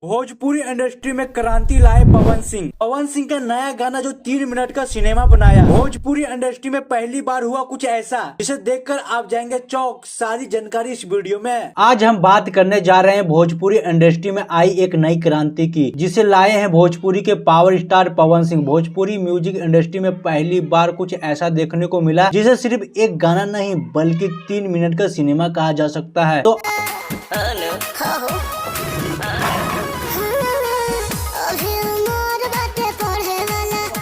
Bhojpuri industry में क्रांति लाए पवन सिंह। पवन सिंह का नया गाना जो 3 मिनट का सिनेमा बनाया। भोजपुरी इंडस्ट्री में पहली बार हुआ कुछ ऐसा जिसे देखकर आप जाएंगे चौक। सारी जानकारी इस वीडियो में। आज हम बात करने जा रहे हैं भोजपुरी इंडस्ट्री में आई एक नई क्रांति की, जिसे लाए हैं भोजपुरी के power star Pawan Singh. Bhojpuri music industry में पहली बार कुछ ऐसा देखने को मिला जिसे सिर्फ एक गाना नहीं बल्कि 3 मिनट का सिनेमा कहा जा सकता है। तो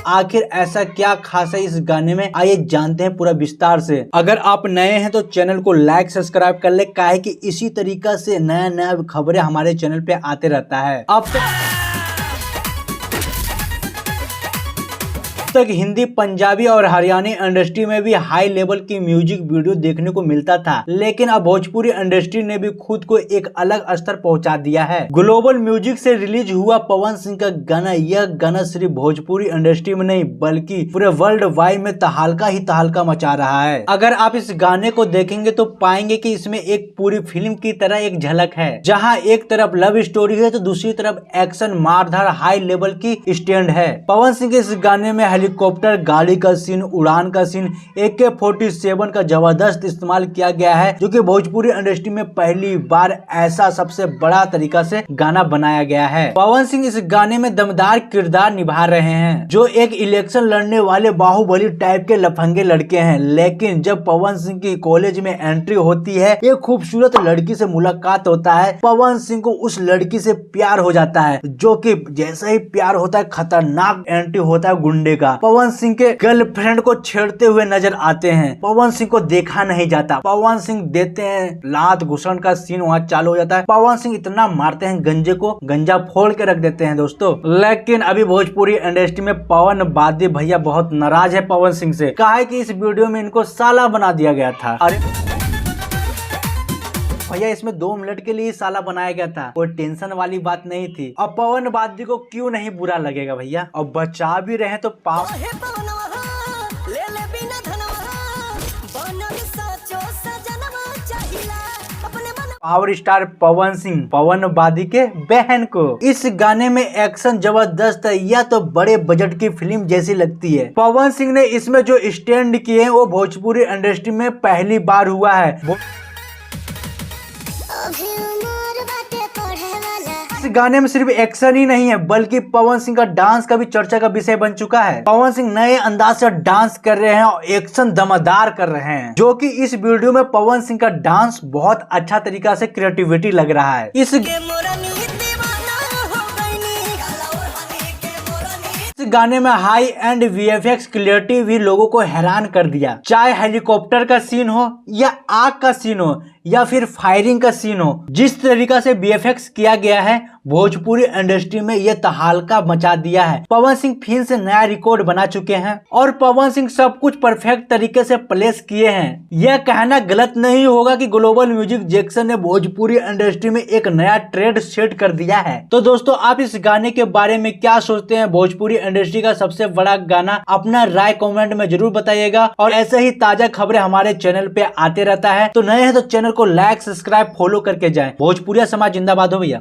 आखिर ऐसा क्या खास है इस गाने में, आइए जानते हैं पूरा विस्तार से। अगर आप नए हैं तो चैनल को लाइक सब्सक्राइब कर ले, काहे कि इसी तरीका से नया नया खबरें हमारे चैनल पे आते रहता है। अब तक हिंदी, पंजाबी और हरियाणी इंडस्ट्री में भी हाई लेवल की म्यूजिक वीडियो देखने को मिलता था, लेकिन अब भोजपुरी इंडस्ट्री ने भी खुद को एक अलग स्तर पहुंचा दिया है। ग्लोबल म्यूजिक से रिलीज हुआ पवन सिंह का गाना, यह गाना सिर्फ भोजपुरी इंडस्ट्री में नहीं बल्कि पूरे वर्ल्ड वाइड में तहलका ही तहलका मचा रहा है। अगर आप इस गाने को देखेंगे तो पाएंगे कि इसमें एक पूरी फिल्म की तरह एक झलक है, जहाँ एक तरफ लव स्टोरी है तो दूसरी तरफ एक्शन, मारधार, हाई लेवल की स्टैंड है। पवन सिंह के इस गाने में हेलीकॉप्टर, गाड़ी का सीन, उड़ान का सीन, AK-47 का जबरदस्त इस्तेमाल किया गया है, जो कि भोजपुरी इंडस्ट्री में पहली बार ऐसा सबसे बड़ा तरीका से गाना बनाया गया है। पवन सिंह इस गाने में दमदार किरदार निभा रहे हैं, जो एक इलेक्शन लड़ने वाले बाहुबली टाइप के लफंगे लड़के हैं। लेकिन जब पवन सिंह की कॉलेज में एंट्री होती है, एक खूबसूरत लड़की से मुलाकात होता है, पवन सिंह को उस लड़की से प्यार हो जाता है, जो कि जैसा ही प्यार होता है खतरनाक एंट्री होता है गुंडे का। पवन सिंह के गर्लफ्रेंड को छेड़ते हुए नजर आते हैं। पवन सिंह को देखा नहीं जाता, पवन सिंह देते हैं लात घुसन का सीन वहाँ चालू हो जाता है। पवन सिंह इतना मारते हैं गंजे को, गंजा फोड़ के रख देते हैं दोस्तों। लेकिन अभी भोजपुरी इंडस्ट्री में पवन बादी भैया बहुत नाराज है पवन सिंह से, कहा है कि इस वीडियो में इनको साला बना दिया गया था। अरे भैया, इसमें 2 मिनट के लिए साला बनाया गया था, कोई टेंशन वाली बात नहीं थी। अब पवन बादी को क्यों नहीं बुरा लगेगा भैया, और बचा भी रहे तो पावर स्टार पवन सिंह पवन बादी के बहन को। इस गाने में एक्शन जबरदस्त है, यह तो बड़े बजट की फिल्म जैसी लगती है। पवन सिंह ने इसमें जो स्टैंड किए हैं वो भोजपुरी इंडस्ट्री में पहली बार हुआ है। इस गाने में सिर्फ एक्शन ही नहीं है बल्कि पवन सिंह का डांस का भी चर्चा का विषय बन चुका है। पवन सिंह नए अंदाज से डांस कर रहे हैं और एक्शन दमदार कर रहे हैं, जो कि इस वीडियो में पवन सिंह का डांस बहुत अच्छा तरीका से क्रिएटिविटी लग रहा है। इस गाने में हाई एंड VFX क्लियरिटी भी लोगों को हैरान कर दिया। चाहे हेलीकॉप्टर का सीन हो या आग का सीन हो या फिर फायरिंग का सीन हो, जिस तरीका से VFX किया गया है भोजपुरी इंडस्ट्री में यह तहलका मचा दिया है। पवन सिंह फिर से नया रिकॉर्ड बना चुके हैं और पवन सिंह सब कुछ परफेक्ट तरीके से प्लेस किए हैं। यह कहना गलत नहीं होगा कि ग्लोबल म्यूजिक जैक्सन ने भोजपुरी इंडस्ट्री में एक नया ट्रेंड सेट कर दिया है। तो दोस्तों, आप इस गाने के बारे में क्या सोचते हैं? भोजपुरी इंडस्ट्री का सबसे बड़ा गाना, अपना राय कमेंट में जरूर बताइएगा। और ऐसे ही ताजा खबरें हमारे चैनल पे आते रहता है, तो नए हैं तो चैनल को लाइक, सब्सक्राइब, फॉलो करके जाएं। भोजपुरिया समाज जिंदाबाद हो भैया।